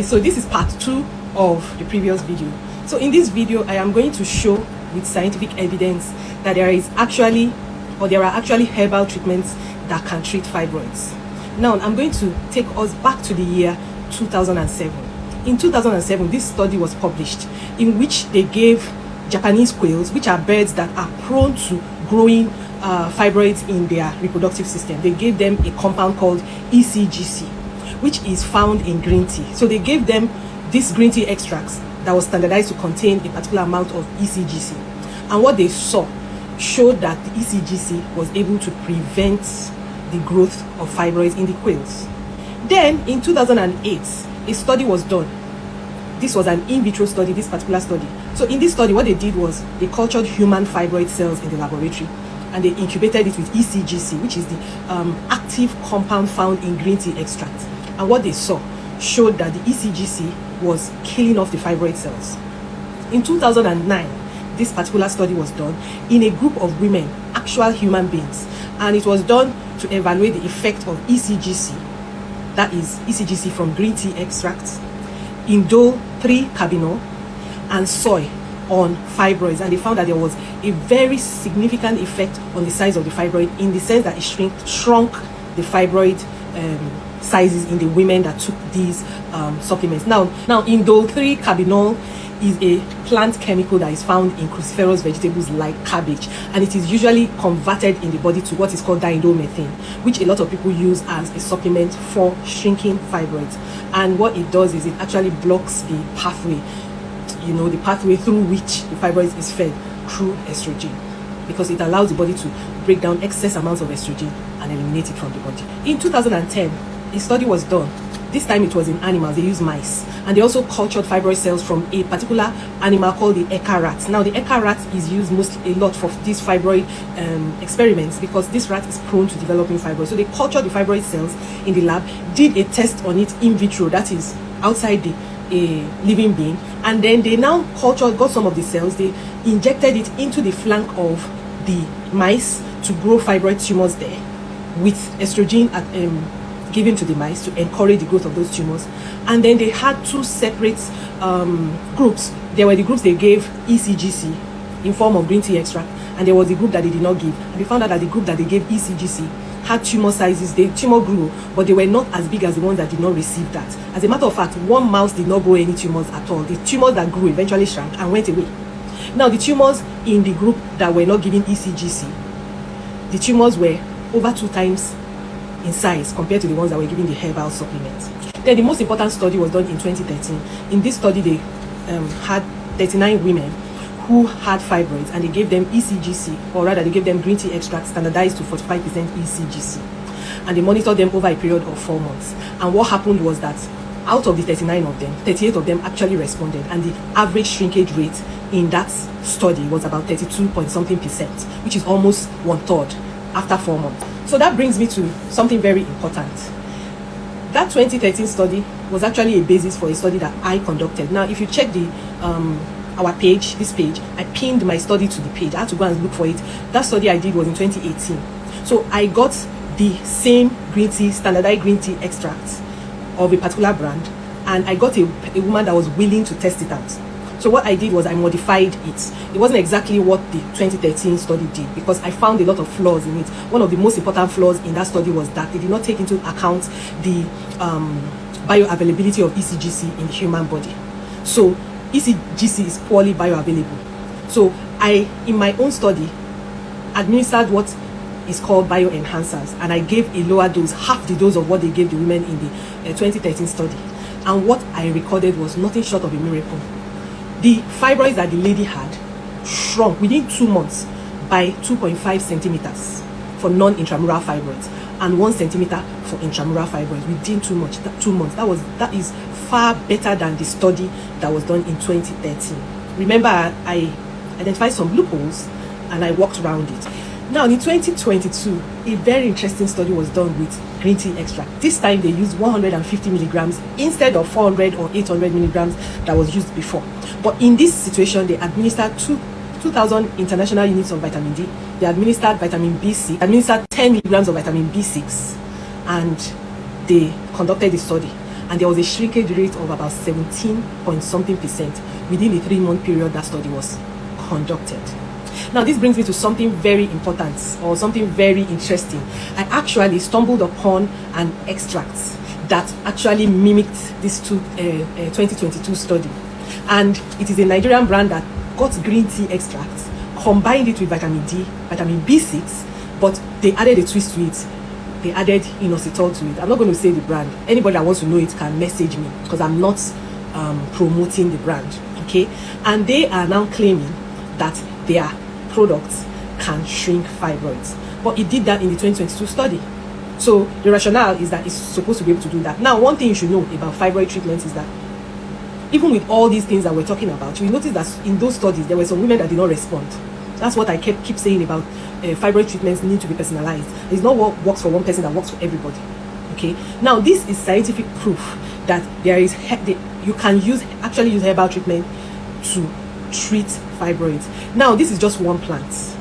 So this is part 2 of the previous video. So in this video, I am going to show with scientific evidence that there are actually herbal treatments that can treat fibroids. Now I'm going to take us back to the year 2007. In 2007, this study was published in which they gave Japanese quails, which are birds that are prone to growing fibroids in their reproductive system. They gave them a compound called ECGC, which is found in green tea. So they gave them this green tea extracts that was standardized to contain a particular amount of ECGC. And what they saw showed that the ECGC was able to prevent the growth of fibroids in the quails. Then in 2008, a study was done. This was an in vitro study, this particular study. So in this study, what they did was they cultured human fibroid cells in the laboratory and they incubated it with ECGC, which is the active compound found in green tea extract. And what they saw showed that the ECGC was killing off the fibroid cells. In 2009, this particular study was done in a group of women, actual human beings, and it was done to evaluate the effect of ECGC, that is ECGC from green tea extracts, indole 3 carbinol, and soy on fibroids. And they found that there was a very significant effect on the size of the fibroid, in the sense that it shrunk the fibroid sizes in the women that took these supplements. Now indole 3 carbinol is a plant chemical that is found in cruciferous vegetables like cabbage, and it is usually converted in the body to what is called diindolylmethane, which a lot of people use as a supplement for shrinking fibroids. And what it does is it actually blocks the pathway, the pathway through which the fibroid is fed through estrogen, because it allows the body to break down excess amounts of estrogen and eliminate it from the body. In 2010, a study was done. This time it was in animals. They used mice, and they also cultured fibroid cells from a particular animal called the Eka rat. Now the Eka rat is used a lot for these fibroid experiments, because this rat is prone to developing fibroids. So they cultured the fibroid cells in the lab, did a test on it in vitro, that is outside a living being, and then they now got some of the cells, they injected it into the flank of the mice to grow fibroid tumors there, with estrogen given to the mice to encourage the growth of those tumors. And then they had two separate groups. There were the groups they gave ECGC in form of green tea extract, and there was the group that they did not give. And they found out that the group that they gave ECGC had tumor sizes. The tumor grew, but they were not as big as the ones that did not receive that. As a matter of fact, one mouse did not grow any tumors at all. The tumors that grew eventually shrank and went away. Now the tumors in the group that were not given ECGC, the tumors were over 2 times in size compared to the ones that were given the herbal supplements. Then the most important study was done in 2013. In this study, they had 39 women who had fibroids, and they gave them ECGC, or rather they gave them green tea extract standardized to 45% ECGC, and they monitored them over a period of 4 months. And what happened was that out of the 39 of them, 38 of them actually responded, and the average shrinkage rate in that study was about 32.something%, which is almost 1/3 after 4 months. So that brings me to something very important. That 2013 study was actually a basis for a study that I conducted. Now, if you check our page, this page, I pinned my study to the page. I had to go and look for it. That study I did was in 2018. So I got the same green tea, standardized green tea extracts of a particular brand, and I got a woman that was willing to test it out. So what I did was I modified it. It wasn't exactly what the 2013 study did, because I found a lot of flaws in it. One of the most important flaws in that study was that they did not take into account the bioavailability of ECGC in the human body. So ECGC is poorly bioavailable. So I, in my own study, administered what is called bioenhancers, and I gave a lower dose, half the dose of what they gave the women in the 2013 study. And what I recorded was nothing short of a miracle. The fibroids that the lady had shrunk within 2 months by 2.5 centimeters for non-intramural fibroids, and 1 centimeter for intramural fibroids within 2 months. That is far better than the study that was done in 2013. Remember, I identified some loopholes and I worked around it. Now in 2022, a very interesting study was done with green tea extract. This time they used 150 milligrams instead of 400 or 800 milligrams that was used before. But in this situation, they administered 2,000 international units of vitamin D. They administered vitamin B6, administered 10 milligrams of vitamin B6, and they conducted the study. and there was a shrinkage rate of about 17 point something percent within the 3-month period that study was conducted. Now, this brings me to something very important, or something very interesting. I actually stumbled upon an extract that actually mimicked this 2022 study, and it is a Nigerian brand that got green tea extracts, combined it with vitamin D, vitamin B6, but they added a twist to it. They added inositol to it. I'm not going to say the brand. Anybody that wants to know it can message me, because I'm not promoting the brand, okay? And they are now claiming that their products can shrink fibroids, but it did that in the 2022 study. So the rationale is that it's supposed to be able to do that. Now, one thing you should know about fibroid treatments is that even with all these things that we're talking about, you notice that in those studies there were some women that did not respond. That's what I keep saying about fibroid treatments need to be personalized. It's not what works for one person that works for everybody. Okay. Now, this is scientific proof that you can actually use herbal treatment to treat fibroids. Now, this is just one plant.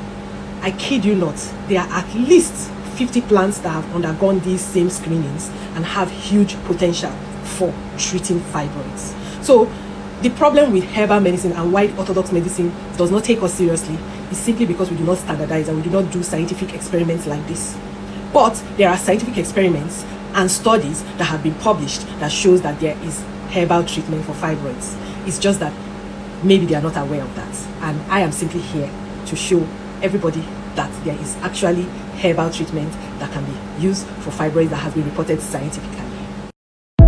I kid you not. There are at least 50 plants that have undergone these same screenings and have huge potential for treating fibroids. So the problem with herbal medicine and why orthodox medicine does not take us seriously is simply because we do not standardize and we do not do scientific experiments like this. But there are scientific experiments and studies that have been published that shows that there is herbal treatment for fibroids. It's just that maybe they are not aware of that. And I am simply here to show everybody that there is actually herbal treatment that can be used for fibroids that has been reported scientifically.